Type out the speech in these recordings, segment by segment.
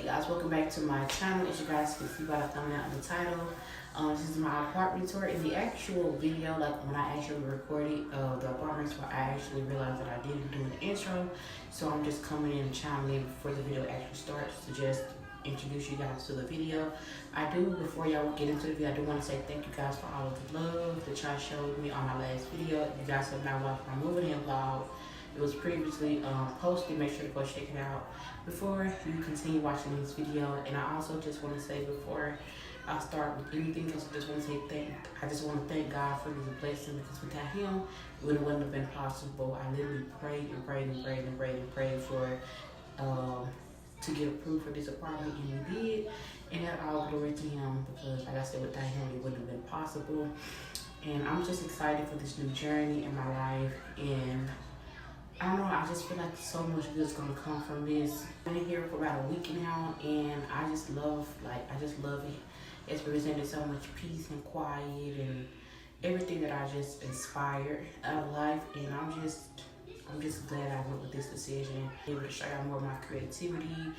guys, welcome back to my channel. As you guys can see by the thumbnail and the title, this is my apartment tour. In the actual video, like when I actually recorded the apartments, where I actually realized that I didn't do an intro, so I'm just coming in and chiming in before the video actually starts to just introduce you guys to the video. Before y'all get into the video, I do want to say thank you guys for all of the love that y'all showed me on my last video. If you guys have not watched my moving in vlog, it was previously posted. Make sure to go check it out before you continue watching this video. And I also just want to say, before I start with anything else, I just want to thank God for his blessing, because without him, it wouldn't have been possible. I literally prayed for to get approved for this apartment, and we did. And that all glory to him, because like I said, without him, it wouldn't have been possible. And I'm just excited for this new journey in my life. And I don't know, I just feel like so much good is gonna come from this. I've been here for about a week now, and I just love it. It's presented so much peace and quiet and everything that I just inspired out of life. And I'm just glad I went with this decision. Able to show y'all more of my creativity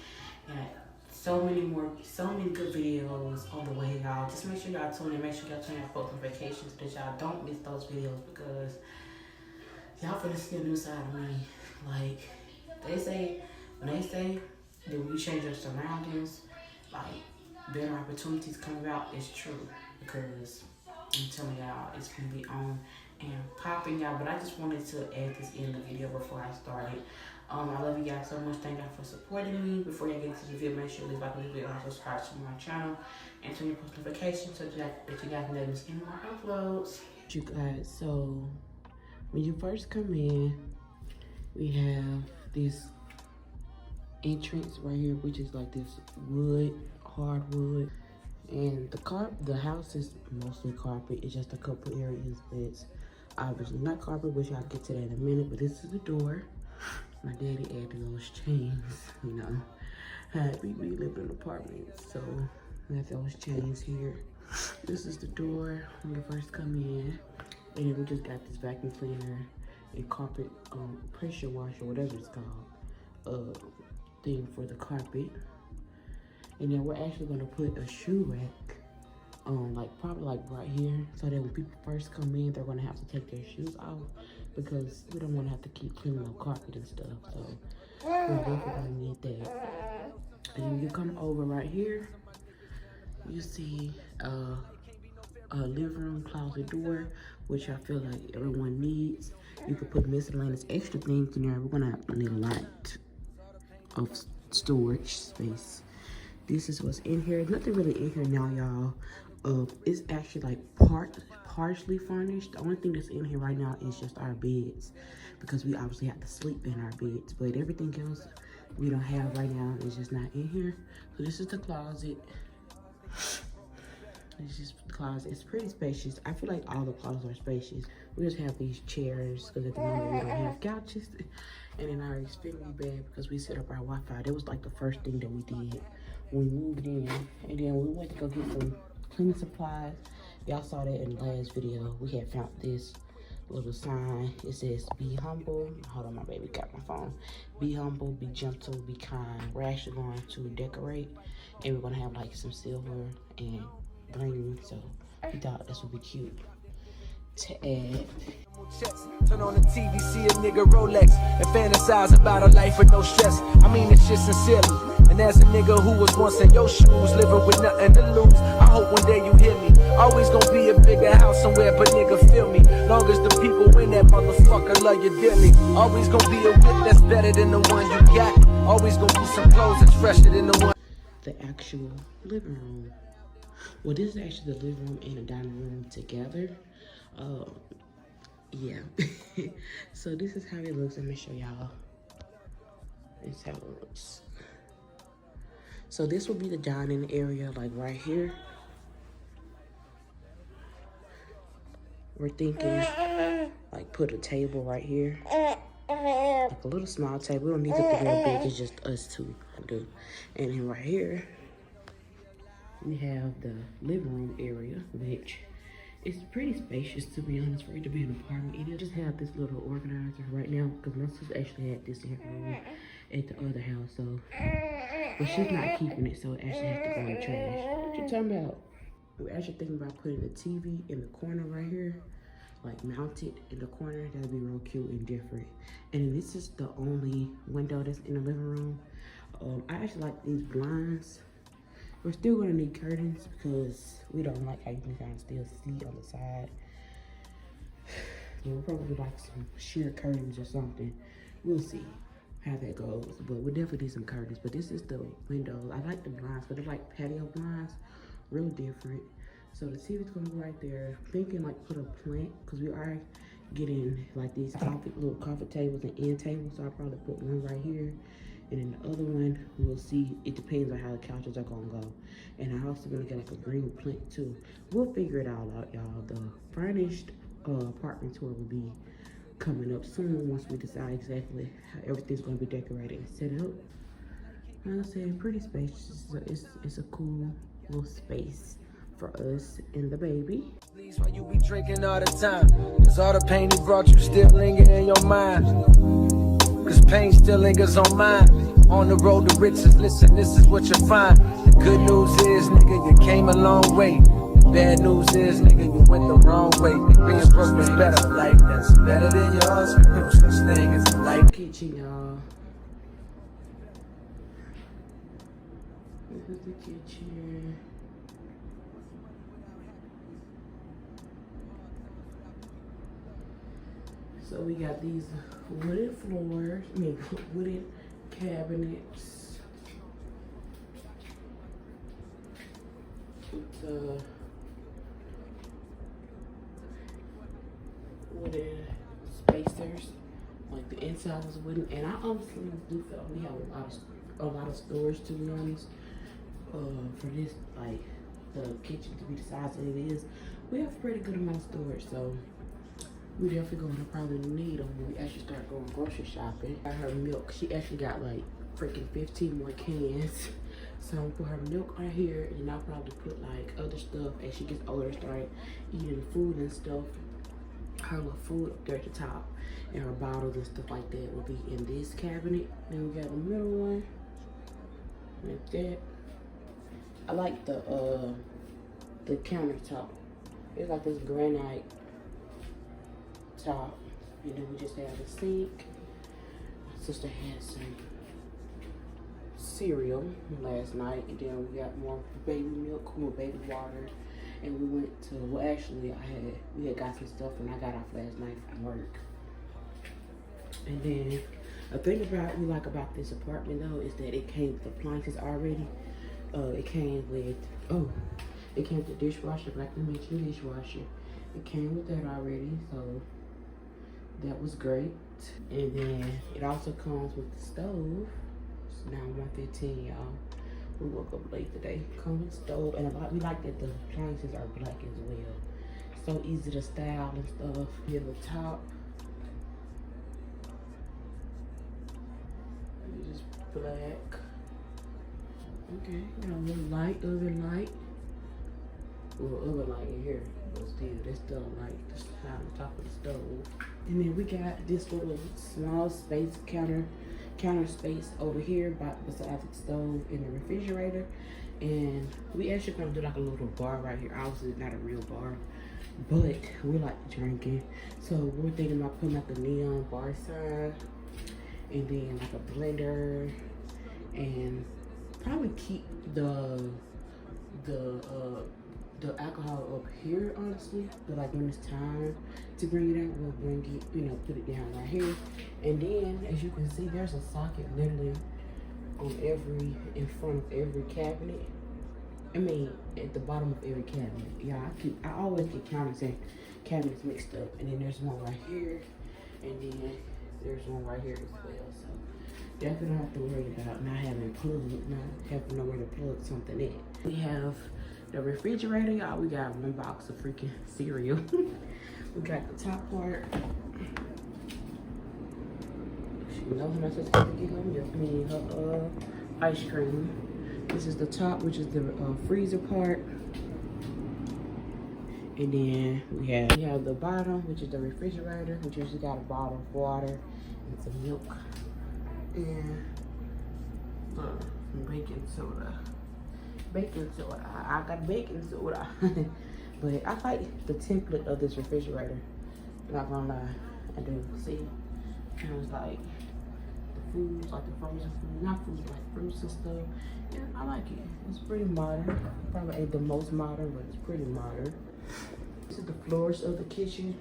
and so many good videos on the way, y'all. Just make sure y'all tune in. Make sure y'all turn your post notifications so that y'all don't miss those videos, because y'all finna see a new side of me. Like when they say that we change our surroundings, like better opportunities come about, it's true. Because I'm telling y'all, it's gonna be on and popping, y'all. But I just wanted to add this in the video before I started. I love you guys so much. Thank y'all for supporting me. Before y'all get into the video, make sure you leave like the video and subscribe to my channel and turn your post notifications so that you guys never miss any more uploads. You guys, so when you first come in, we have this entrance right here, which is like this hardwood. And the house is mostly carpet. It's just a couple areas that's obviously not carpet, which I'll get to that in a minute. But this is the door. My daddy added those chains, you know. We live in an apartment, so we have those chains here. This is the door when you first come in. And then we just got this vacuum cleaner and carpet pressure washer, whatever it's called, thing for the carpet. And then we're actually gonna put a shoe rack probably right here, so that when people first come in, they're gonna have to take their shoes off, because we don't want to have to keep cleaning up carpet and stuff. So we're definitely gonna need that. And then you come over right here, you see a living room closet door, which I feel like everyone needs. You could put miscellaneous extra things in there. We're gonna need a lot of storage space. This is what's in here. Nothing really in here now, y'all. It's actually like partially furnished. The only thing that's in here right now is just our beds, because we obviously have to sleep in our beds. But everything else we don't have right now is just not in here. So this is the closet. It's just the closet. It's pretty spacious. I feel like all the closets are spacious. We just have these chairs because at the moment we don't have couches. And then our Xfinity bed, because we set up our Wi-Fi. That was like the first thing that we did when we moved in. And then we went to go get some cleaning supplies. Y'all saw that in the last video. We had found this little sign. It says, "Be humble." Hold on, my baby got my phone. Be humble, be gentle, be kind. We're actually going to decorate, and we're gonna have like some silver and green, so we thought this would be cute to add. Turn on the TV, see a nigga Rolex, and fantasize about a life with no stress. I mean this shit sincerely. And as a nigga who was once in your shoes, living with nothing to lose, I hope one day you hear me. Always gonna be a bigger house somewhere, but nigga feel me. Long as the people in that motherfucker love you dearly. Always gonna be a whip that's better than the one you got. Always gonna be some clothes that's fresher than the one. The actual living room. Well, this is actually the living room and the dining room together. Yeah. So this is how it looks. Let me show y'all. This is how it looks. So this will be the dining area, like right here. We're thinking like put a table right here. Like a little small table. We don't need it to be real big. It's just us two. And then right here, we have the living room area, which is pretty spacious, to be honest, for it to be an apartment. It just have this little organizer right now, because my sister actually had this in her room, at the other house, so but she's not keeping it, so it actually has to go in the trash. What you talking about? We're actually thinking about putting the TV in the corner right here, like mounted in the corner. That'd be real cute and different. And this is the only window that's in the living room. I actually like these blinds. We're still gonna need curtains because we don't like how you can kind of still see on the side. We'll probably like some sheer curtains or something. We'll see how that goes, but we'll definitely need some curtains. But this is the window. I like the blinds, but they're like patio blinds, real different. So the TV's gonna go right there. Thinking like put a plant, because we are getting like these little coffee tables and end tables. So I'll probably put one right here, and then the other one we'll see. It depends on how the couches are gonna go. And I also gonna get like a green plant too. We'll figure it all out, y'all. The furnished apartment tour will be coming up soon once we decide exactly how everything's gonna be decorated and set up. Like I said, pretty spacious. It's a cool little space for us and the baby. Please, why you be drinking all the time? Cause all the pain he brought you still linger in your mind. Cause pain still lingers on mine. On the road to riches, listen, this is what you find. The good news is, nigga, you came a long way. The bad news is, nigga, you went the wrong way. Being broke is better, life that's better than yours. No such thing as a life. Kitchen, y'all. This is the kitchen. So we got these wooden floors, wooden cabinets. With the wooden spacers. Like the inside was wooden, and I honestly do feel we have a lot of storage, to be honest. For this, like the kitchen to be the size that it is, we have a pretty good amount of storage. So we definitely gonna probably need them when we actually start going grocery shopping. Got her milk. She actually got like freaking 15 more cans. So I'm gonna put her milk right here, and I'll probably put like other stuff as she gets older, start eating food and stuff. Her little food up there at the top, and her bottles and stuff like that will be in this cabinet. Then we got the middle one, like that. I like the countertop. It's like this granite top, and then we just have a sink. My sister had some cereal last night, and then we got more baby milk, more baby water, and we went to, well actually we had got some stuff when I got off last night from work. And then a thing we like about this apartment though is that it came with appliances already. It came with the dishwasher, like we mentioned, dishwasher. It came with that already, so that was great. And then it also comes with the stove. It's now 1:15, y'all. We woke up late today. Comes with the stove, and we like that the appliances are black as well. So easy to style and stuff. Here the top. It's just black. Okay, got a little light, oven light. A little oven light in here, but still, there's still a light just on the top of the stove. And then we got this little small space counter space over here beside the stove and the refrigerator. And we actually gonna do like a little bar right here. Obviously not a real bar, but we like drinking. So we're thinking about putting like a neon bar sign, and then like a blender, and probably keep the alcohol up here, honestly. But like when it's time to bring it out, we'll bring it, put it down right here. And then as you can see, there's a socket literally in front of every cabinet. I mean, at the bottom of every cabinet. Yeah, I always get cabinets mixed up. And then there's one right here, and then there's one right here as well. So definitely don't have to worry about not having nowhere to plug something in. We have the refrigerator, y'all. We got one box of freaking cereal. We got the top part. She knows my sister to get her milk, her ice cream. This is the top, which is the freezer part. And then we have the bottom, which is the refrigerator, which usually got a bottle of water and some milk. And some baking soda. Baking soda. I got baking soda. But I like the template of this refrigerator. Not gonna lie, I do. See, kind of like the foods, like the frozen food, not foods, like fruits and stuff. Yeah, I like it. It's pretty modern. Probably ain't the most modern, but it's pretty modern. This is the floors of the kitchen,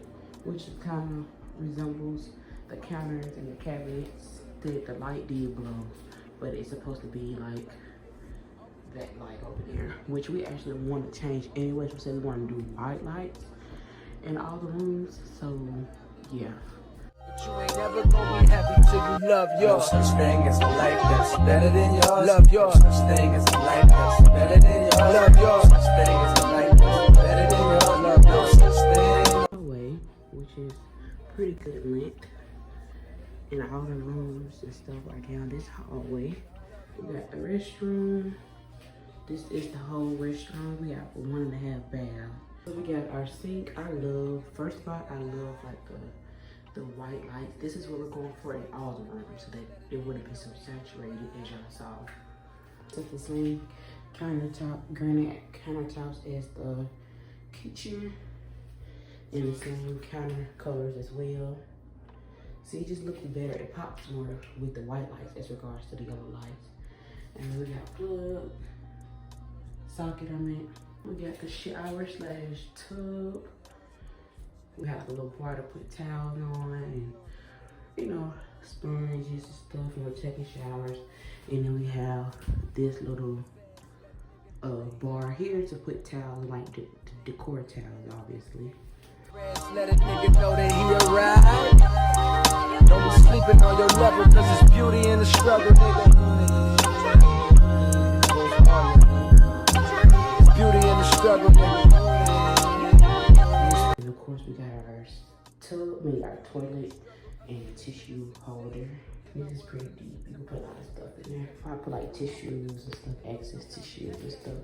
which kind of resembles the counters and the cabinets that the light did blow, but it's supposed to be like that light over there, which we actually want to change anyway. We said we want to do white lights in all the rooms, so yeah. But you ain't never gonna be happy till you love yours. No such thing as a life that's better than yours. Love yours. No such thing as a life that's better than yours. Love yours. No such thing as a life that's better than yours. Love no such thing. Hallway, which is pretty good length, in all the rooms and stuff right down this hallway. We got the restroom. This is the whole restroom. We got 1.5 baths. So we got our sink. First of all, I love like the white lights. This is what we're going for in all the rooms so that it wouldn't be so saturated as y'all saw. So the same countertop, granite countertops as the kitchen, and the same counter colors as well. See, it just looks better. It pops more with the white lights as regards to the yellow lights. And then we got plug, socket, we got the shower / tub. We have a little bar to put towels on and, you know, sponges and stuff, you know, taking showers. And then we have this little bar here to put towels, like the decor towels, obviously. Let a nigga know that he arrived. Don't be sleeping on your level, cause it's beauty in the struggle, nigga. It's beauty in the struggle, nigga. And of course we got our tub, we got our toilet and a tissue holder. This is pretty deep. You can put a lot of stuff in there. I put like tissues and stuff, excess tissues and stuff.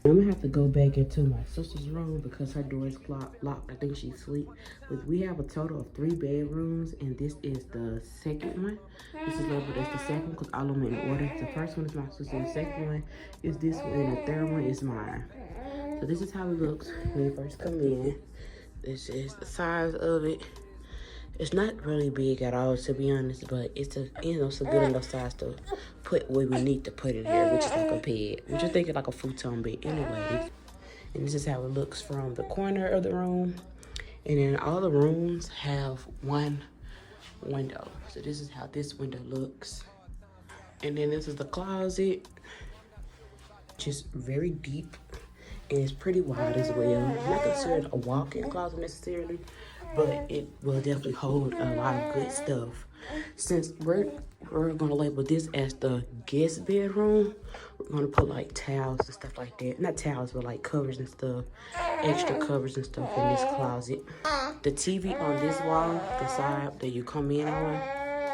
I'm gonna have to go back into my sister's room because her door is locked. I think she's asleep. But we have a total of 3 bedrooms, and this is the second one. This is over. That's the second because all of them in order. The first one is my sister. The second one is this one, and the third one is mine. So this is how it looks when you first come in. This is the size of it. It's not really big at all, to be honest, but it's a, you know, it's a good enough size to put where we need to put it here, which is like a bed. Which I think is like a futon bed anyway. And this is how it looks from the corner of the room. And then all the rooms have one window. So this is how this window looks. And then this is the closet. Just very deep. And it's pretty wide as well. Not considered a walk-in closet necessarily, but it will definitely hold a lot of good stuff. Since we're gonna label this as the guest bedroom, we're gonna put like towels and stuff like that. Not towels, but like covers and stuff, extra covers and stuff in this closet. The TV on this wall, the side that you come in on,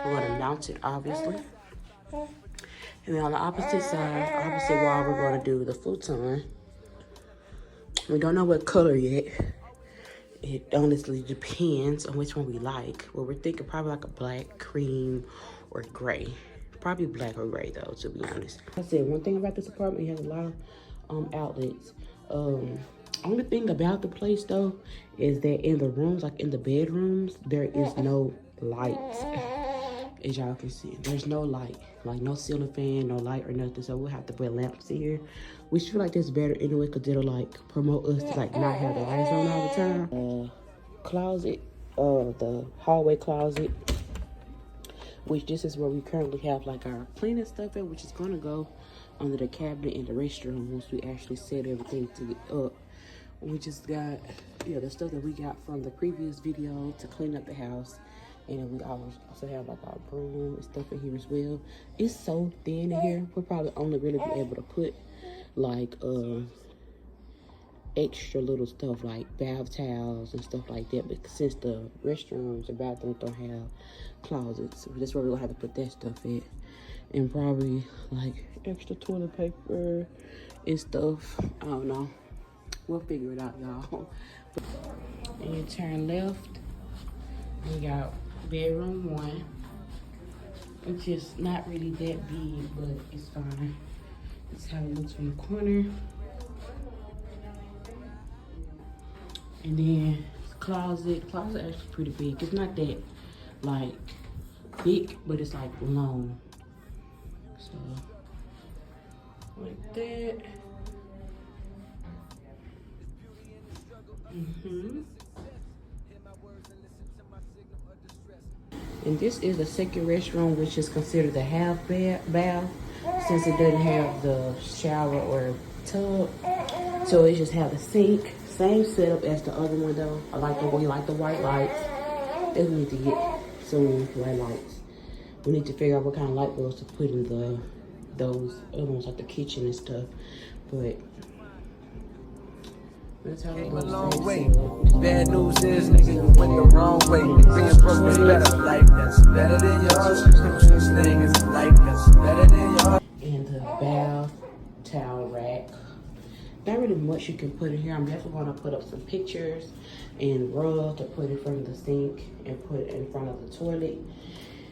we're gonna mount it obviously. And then on the opposite side, opposite wall, we're gonna do the futon. We don't know what color yet. It honestly depends on which one we like. Well, we're thinking probably like a black, cream, or gray. Probably black or gray though, to be honest. I said one thing about this apartment, it has a lot of outlets. Only thing about the place though is that in the rooms, like in the bedrooms, there is no lights. As y'all can see, there's no light, like no ceiling fan, no light or nothing. So we'll have to put lamps here. We feel like this better anyway, because it'll like promote us to like not have the lights on all the time. Closet, the hallway closet, which this is where we currently have like our cleaning stuff at, which is gonna go under the cabinet in the restroom once we actually set everything to get up. We just got, yeah, the stuff that we got from the previous video to clean up the house. And then we also have like our broom and stuff in here as well. It's so thin in here. We'll probably only really be able to put like extra little stuff like bath towels and stuff like that. But since the restrooms and bathrooms don't have closets, that's where we're gonna have to put that stuff at. And probably like extra toilet paper and stuff. I don't know. We'll figure it out, y'all. And you turn left. We got bedroom 1. It's just not really that big, but it's fine. This is how it looks from the corner. And then closet. Closet actually pretty big. It's not that like big, but it's like long. So like that. And this is the second restroom, which is considered a half bath, since it doesn't have the shower or tub. So it just have the sink, same setup as the other one though. I like the white lights. Then we need to get some white lights. We need to figure out what kind of light bulbs to put in those other ones, like the kitchen and stuff. But that's how it Came a looks. long way. Bad news is, nigga, you went the wrong way. Being broke is better. Life that's better than yours. No such thing as life that's better than yours. And the bath towel rack. Not really much you can put in here. I'm definitely going to put up some pictures and rug to put in front of the sink and put in front of the toilet.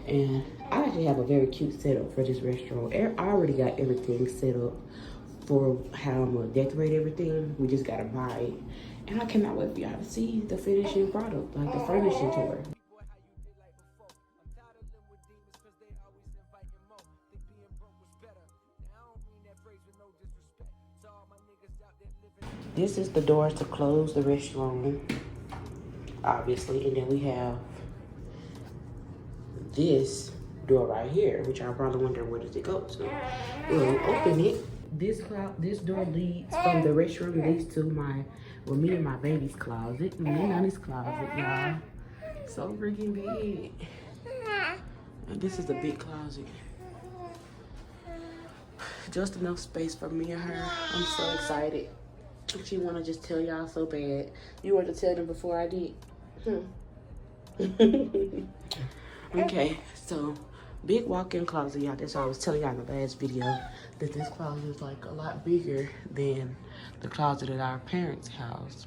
And I actually have a very cute setup for this restaurant. I already got everything set up for how I'm gonna decorate everything. We just gotta buy it. And I cannot wait for y'all to see the finishing product, like the furnishing tour. This is the door to close the restroom, obviously. And then we have this door right here, which y'all probably wonder where does it go to. We'll open it. This door leads from the restroom, leads to me and my baby's closet. Me and Nani's closet, y'all. So freaking big. And this is the big closet. Just enough space for me and her. I'm so excited. She wanna just tell y'all so bad. You want to tell them before I did? Okay, so big walk-in closet, y'all. That's what I was telling y'all in the last video, that this closet is like a lot bigger than the closet at our parents' house.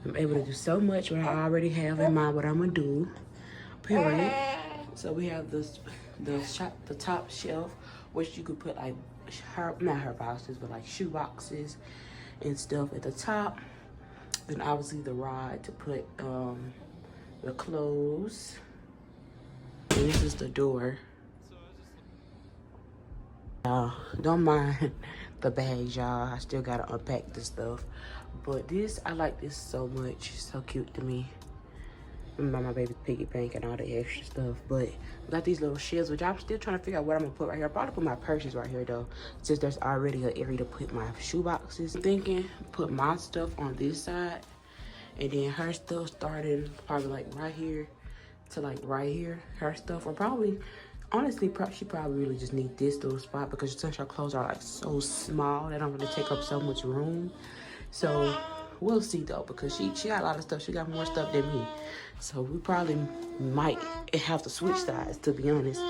I'm able to do so much what I already have in mind what I'm gonna do, period. So we have the top shelf, which you could put like not her boxes, but like shoe boxes and stuff at the top. Then obviously the rod to put the clothes. And this is the door. Don't mind the bags, y'all. I still gotta unpack this stuff. But this, I like this so much. It's so cute to me. Remember my baby's piggy bank and all the extra stuff. But I got these little shelves, which I'm still trying to figure out what I'm gonna put right here. I'll probably put my purses right here though, since there's already an area to put my shoe boxes. I'm thinking put my stuff on this side, and then her stuff starting probably like right here to like right here. Her stuff, or probably, honestly, she probably really just need this little spot because since her clothes are like so small, they don't really take up so much room. So we'll see though, because she got a lot of stuff. She got more stuff than me. So we probably might have to switch sides, to be honest.